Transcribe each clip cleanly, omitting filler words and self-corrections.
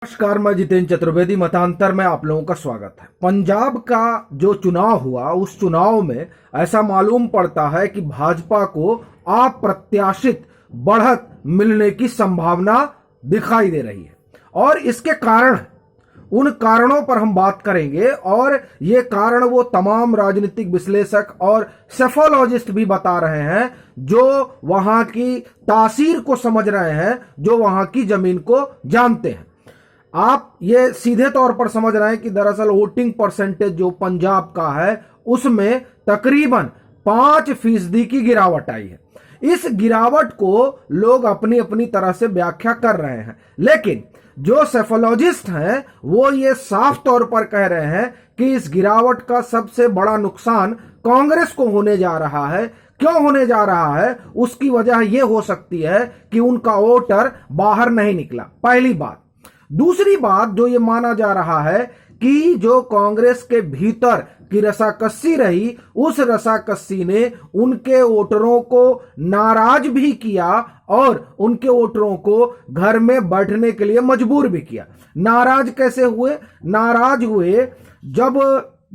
नमस्कार, मैं जितेंद्र चतुर्वेदी। मतांतर में आप लोगों का स्वागत है। पंजाब का जो चुनाव हुआ, उस चुनाव में ऐसा मालूम पड़ता है कि भाजपा को अप्रत्याशित बढ़त मिलने की संभावना दिखाई दे रही है और इसके कारण, उन कारणों पर हम बात करेंगे और ये कारण वो तमाम राजनीतिक विश्लेषक और सेफोलॉजिस्ट भी बता रहे हैं जो वहां की तासीर को समझ रहे हैं, जो वहां की जमीन को जानते हैं। आप ये सीधे तौर पर समझ रहे हैं कि दरअसल वोटिंग परसेंटेज जो पंजाब का है उसमें तकरीबन 5% की गिरावट आई है। इस गिरावट को लोग अपनी अपनी तरह से व्याख्या कर रहे हैं, लेकिन जो सेफोलॉजिस्ट हैं वो ये साफ तौर पर कह रहे हैं कि इस गिरावट का सबसे बड़ा नुकसान कांग्रेस को होने जा रहा है। क्यों होने जा रहा है? उसकी वजह यह हो सकती है कि उनका वोटर बाहर नहीं निकला, पहली बात। दूसरी बात जो ये माना जा रहा है कि जो कांग्रेस के भीतर की रसाकस्सी रही, उस रसाकस्सी ने उनके वोटरों को नाराज भी किया और उनके वोटरों को घर में बैठने के लिए मजबूर भी किया। नाराज कैसे हुए? नाराज हुए जब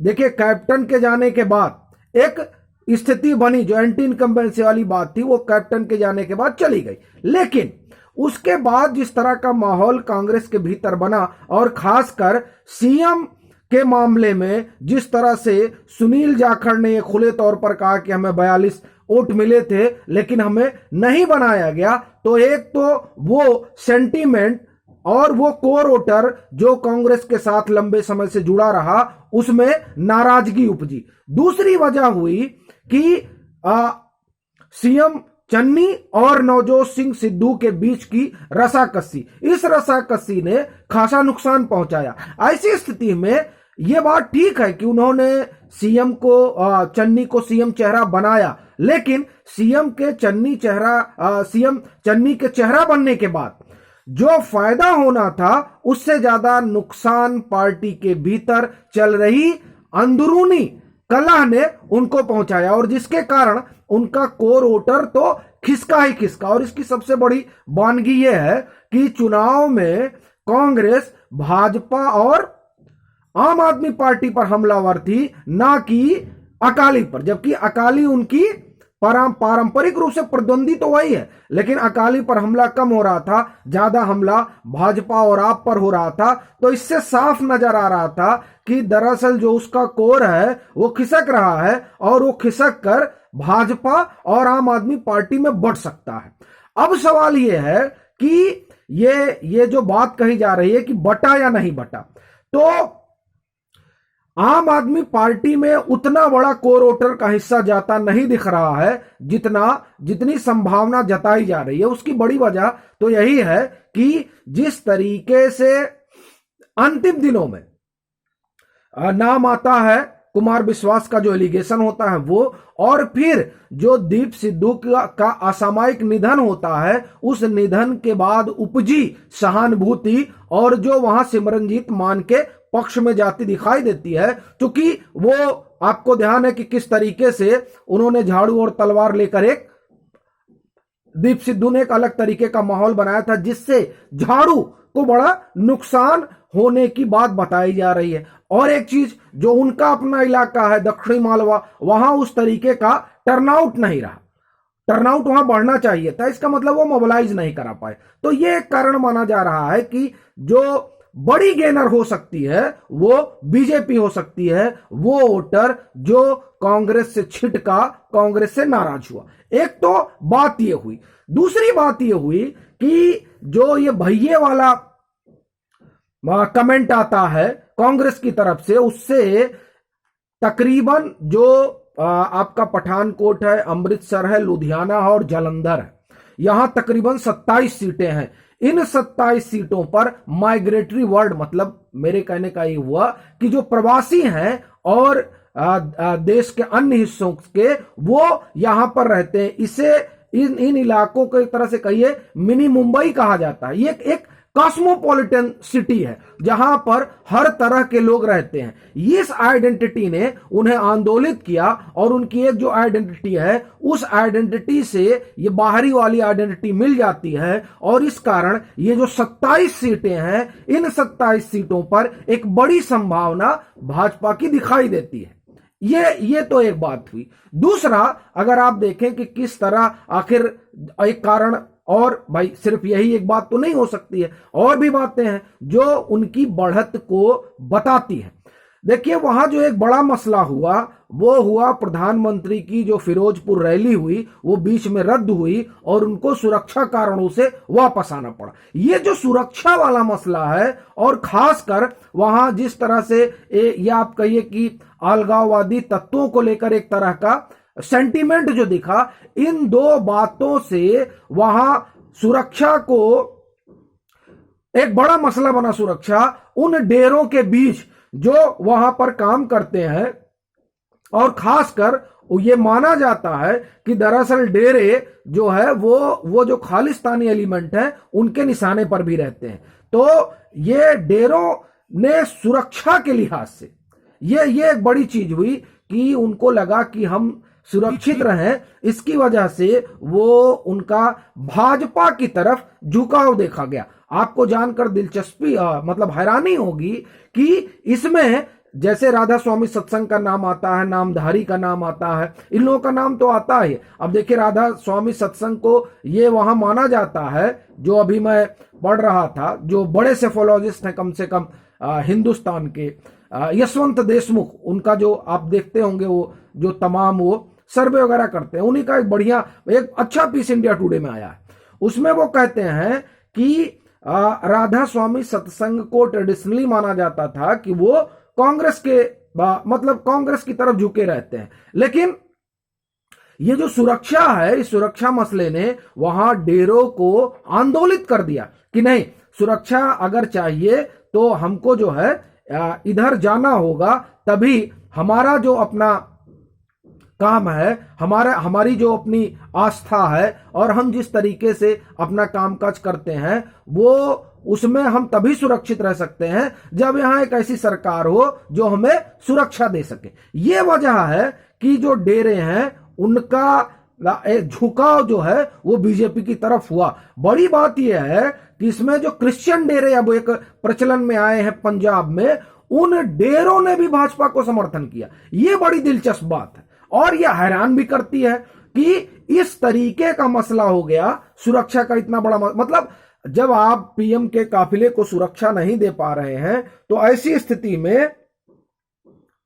देखिए कैप्टन के जाने के बाद एक स्थिति बनी, जो एंटी इनकम्बेंसी वाली बात थी वो कैप्टन के जाने के बाद चली गई, लेकिन उसके बाद जिस तरह का माहौल कांग्रेस के भीतर बना और खासकर सीएम के मामले में जिस तरह से सुनील जाखड़ ने खुले तौर पर कहा कि हमें 42 वोट मिले थे लेकिन हमें नहीं बनाया गया, तो एक तो वो सेंटीमेंट और वो कोर वोटर जो कांग्रेस के साथ लंबे समय से जुड़ा रहा, उसमें नाराजगी उपजी। दूसरी वजह हुई कि सीएम चन्नी और नवजोत सिंह सिद्धू के बीच की रसाकस्सी, इस रसाकस्सी ने खासा नुकसान पहुंचाया। ऐसी स्थिति में यह बात ठीक है कि उन्होंने सीएम को, चन्नी को सीएम चेहरा बनाया, लेकिन सीएम चन्नी के चेहरा बनने के बाद जो फायदा होना था उससे ज्यादा नुकसान पार्टी के भीतर चल रही अंदरूनी कलह ने उनको पहुंचाया और जिसके कारण उनका कोर वोटर तो खिसका ही खिसका। और इसकी सबसे बड़ी वानगी यह है कि चुनाव में कांग्रेस भाजपा और आम आदमी पार्टी पर हमलावर थी, ना कि अकाली पर, जबकि अकाली उनकी पारंपरिक रूप से प्रतिद्वंदी तो वही है, लेकिन अकाली पर हमला कम हो रहा था, ज्यादा हमला भाजपा और आप पर हो रहा था। तो इससे साफ नजर आ रहा था कि दरअसल जो उसका कोर है वो खिसक रहा है और वो खिसक कर भाजपा और आम आदमी पार्टी में बढ़ सकता है। अब सवाल ये है कि ये जो बात कही जा रही है कि बटा या नहीं बटा, तो आम आदमी पार्टी में उतना बड़ा कोर वोटर का हिस्सा जाता नहीं दिख रहा है जितनी संभावना जताई जा रही है। उसकी बड़ी वजह तो यही है कि जिस तरीके से अंतिम दिनों में नाम आता है कुमार विश्वास का, जो एलिगेशन होता है वो, और फिर जो दीप सिद्धू का असामयिक निधन होता है, उस निधन के बाद उपजी सहानुभूति और जो वहां सिमरनजीत मान के पक्ष में जाती दिखाई देती है, क्योंकि वो आपको ध्यान है कि किस तरीके से उन्होंने झाड़ू और तलवार लेकर एक दीप सिद्धू ने एक अलग तरीके का माहौल बनाया था जिससे झाड़ू को बड़ा नुकसान होने की बात बताई जा रही है। और एक चीज, जो उनका अपना इलाका है दक्षिणी मालवा, वहां उस तरीके का टर्नआउट नहीं रहा, टर्नआउट वहां बढ़ना चाहिए था, इसका मतलब वो मोबिलाइज नहीं करा पाए। तो ये एक कारण माना जा रहा है कि जो बड़ी गेनर हो सकती है वो बीजेपी हो सकती है, वो वोटर जो कांग्रेस से छिटका, कांग्रेस से नाराज हुआ। एक तो बात ये हुई। दूसरी बात ये हुई कि जो ये भैये वाला कमेंट आता है कांग्रेस की तरफ से, उससे तकरीबन जो आपका पठानकोट है, अमृतसर है, लुधियाना और जालंधर है, यहां तकरीबन 27 सीटें हैं। इन 27 सीटों पर माइग्रेटरी वर्ड, मतलब मेरे कहने का ये हुआ कि जो प्रवासी हैं और देश के अन्य हिस्सों के, वो यहां पर रहते हैं। इसे इन इलाकों को एक तरह से कहिए मिनी मुंबई कहा जाता है। ये एक कॉस्मोपॉलिटन सिटी है जहां पर हर तरह के लोग रहते हैं। इस आइडेंटिटी ने उन्हें आंदोलित किया और उनकी एक जो आइडेंटिटी है उस आइडेंटिटी से ये बाहरी वाली आइडेंटिटी मिल जाती है और इस कारण ये जो 27 सीटें हैं, इन 27 सीटों पर एक बड़ी संभावना भाजपा की दिखाई देती है। ये तो एक बात हुई। दूसरा, अगर आप देखें कि किस तरह आखिर एक कारण, और भाई सिर्फ यही एक बात तो नहीं हो सकती है, और भी बातें हैं जो उनकी बढ़त को बताती है। देखिए, वहां जो एक बड़ा मसला हुआ वो हुआ प्रधानमंत्री की जो फिरोजपुर रैली हुई वो बीच में रद्द हुई और उनको सुरक्षा कारणों से वापस आना पड़ा। ये जो सुरक्षा वाला मसला है और खासकर वहां जिस तरह से ये आप कहिए कि अलगाववादी तत्वों को लेकर एक तरह का सेंटीमेंट जो दिखा, इन दो बातों से वहां सुरक्षा को एक बड़ा मसला बना। सुरक्षा उन डेरों के बीच जो वहां पर काम करते हैं, और खासकर ये माना जाता है कि दरअसल डेरे जो है वो जो खालिस्तानी एलिमेंट है उनके निशाने पर भी रहते हैं। तो ये डेरों ने सुरक्षा के लिहाज से ये एक बड़ी चीज हुई कि उनको लगा कि हम सुरक्षित रहें, इसकी वजह से वो उनका भाजपा की तरफ झुकाव देखा गया। आपको जानकर दिलचस्पी मतलब हैरानी होगी कि इसमें जैसे राधा स्वामी सत्संग का नाम आता है, नामधारी का नाम आता है, इन लोगों का नाम तो आता है। अब देखिए, राधा स्वामी सत्संग को ये वहां माना जाता है, जो अभी मैं पढ़ रहा था, जो बड़े सेफोलॉजिस्ट हैं कम से कम हिंदुस्तान के, यशवंत देशमुख, उनका जो आप देखते होंगे वो जो तमाम वो सर्वे वगैरह करते हैं, उन्हीं का एक बढ़िया एक अच्छा पीस इंडिया टुडे में आया है। उसमें वो कहते हैं कि राधा स्वामी सत्संग को ट्रेडिशनली माना जाता था कि वो कांग्रेस के मतलब कांग्रेस की तरफ झुके रहते हैं, लेकिन ये जो सुरक्षा है, इस सुरक्षा मसले ने वहां डेरों को आंदोलित कर दिया कि नहीं, सुरक्षा अगर चाहिए तो हमको जो है इधर जाना होगा, तभी हमारा जो अपना काम है, हमारी जो अपनी आस्था है और हम जिस तरीके से अपना कामकाज करते हैं वो उसमें हम तभी सुरक्षित रह सकते हैं जब यहां एक ऐसी सरकार हो जो हमें सुरक्षा दे सके। ये वजह है कि जो डेरे हैं उनका झुकाव जो है वो बीजेपी की तरफ हुआ। बड़ी बात यह है कि इसमें जो क्रिश्चियन डेरे अब एक प्रचलन में आए हैं पंजाब में, उन डेरों ने भी भाजपा को समर्थन किया। ये बड़ी दिलचस्प बात है और यह हैरान भी करती है कि इस तरीके का मसला हो गया, सुरक्षा का इतना बड़ा मतलब जब आप पीएम के काफिले को सुरक्षा नहीं दे पा रहे हैं तो ऐसी स्थिति में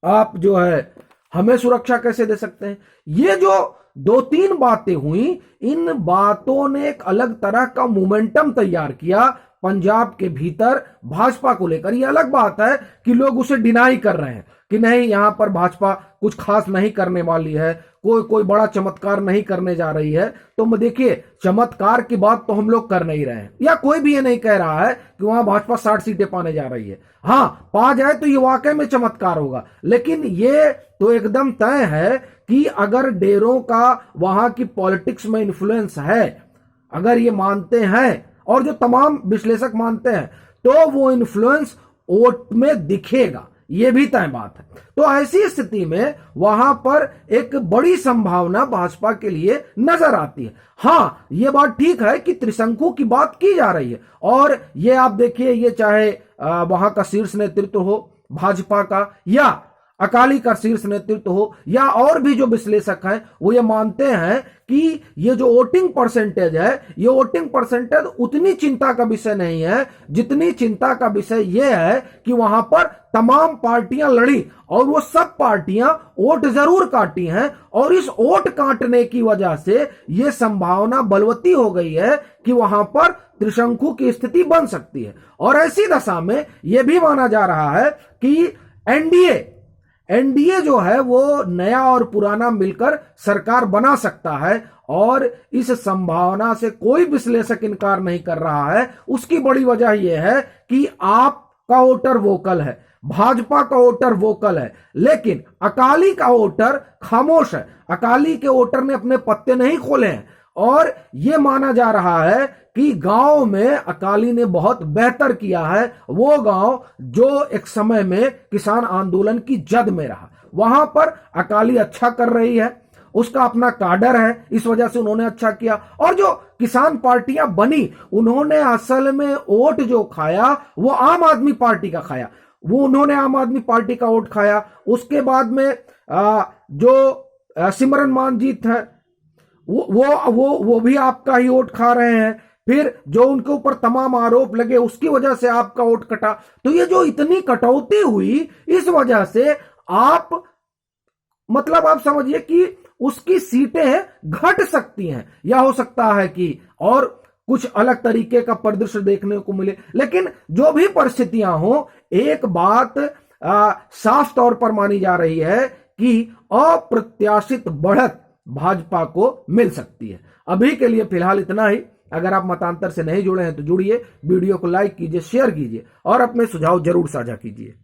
आप जो है हमें सुरक्षा कैसे दे सकते हैं। ये जो दो तीन बातें हुई, इन बातों ने एक अलग तरह का मोमेंटम तैयार किया पंजाब के भीतर भाजपा को लेकर। यह अलग बात है कि लोग उसे डिनाई कर रहे हैं कि नहीं, यहां पर भाजपा कुछ खास नहीं करने वाली है, कोई बड़ा चमत्कार नहीं करने जा रही है। तो देखिए, चमत्कार की बात तो हम लोग कर नहीं रहे हैं, या कोई भी ये नहीं कह रहा है कि वहां भाजपा 60 सीटें पाने जा रही है। हां, पा जाए तो ये वाकई में चमत्कार होगा, लेकिन ये तो एकदम तय है कि अगर डेरों का वहां की पॉलिटिक्स में इन्फ्लुएंस है, अगर ये मानते हैं और जो तमाम विश्लेषक मानते हैं, तो वो इन्फ्लुएंस वोट में दिखेगा, ये भी तय बात है। तो ऐसी स्थिति में वहां पर एक बड़ी संभावना भाजपा के लिए नजर आती है। हां, ये बात ठीक है कि त्रिशंकु की बात की जा रही है, और ये आप देखिए, ये चाहे वहां का शीर्ष नेतृत्व हो भाजपा का, या अकाली का शीर्ष नेतृत्व हो, या और भी जो विश्लेषक हैं वो ये मानते हैं कि ये जो वोटिंग परसेंटेज है, ये वोटिंग परसेंटेज उतनी चिंता का विषय नहीं है जितनी चिंता का विषय ये है कि वहां पर तमाम पार्टियां लड़ी और वो सब पार्टियां वोट जरूर काटी हैं, और इस वोट काटने की वजह से ये संभावना बलवती हो गई है कि वहां पर त्रिशंकु की स्थिति बन सकती है। और ऐसी दशा में यह भी माना जा रहा है कि एनडीए जो है वो नया और पुराना मिलकर सरकार बना सकता है, और इस संभावना से कोई विश्लेषक इनकार नहीं कर रहा है। उसकी बड़ी वजह यह है कि आपका वोटर वोकल है, भाजपा का वोटर वोकल है, लेकिन अकाली का वोटर खामोश है। अकाली के वोटर ने अपने पत्ते नहीं खोले हैं, और ये माना जा रहा है कि गांव में अकाली ने बहुत बेहतर किया है। वो गांव जो एक समय में किसान आंदोलन की जद में रहा, वहां पर अकाली अच्छा कर रही है, उसका अपना काडर है, इस वजह से उन्होंने अच्छा किया। और जो किसान पार्टियां बनी, उन्होंने असल में वोट जो खाया वो आम आदमी पार्टी का खाया, वो उन्होंने आम आदमी पार्टी का वोट खाया। उसके बाद में जो सिमरन मान जीत है, वो भी आपका ही वोट खा रहे हैं। फिर जो उनके ऊपर तमाम आरोप लगे, उसकी वजह से आपका वोट कटा। तो ये जो इतनी कटौती हुई, इस वजह से आप मतलब आप समझिए कि उसकी सीटें घट सकती हैं, या हो सकता है कि और कुछ अलग तरीके का परिदृश्य देखने को मिले। लेकिन जो भी परिस्थितियां हो, एक बात साफ तौर पर मानी जा रही है कि अप्रत्याशित बढ़त भाजपा को मिल सकती है। अभी के लिए फिलहाल इतना ही। अगर आप मतांतर से नहीं जुड़े हैं तो जुड़िए, वीडियो को लाइक कीजिए, शेयर कीजिए और अपने सुझाव जरूर साझा कीजिए।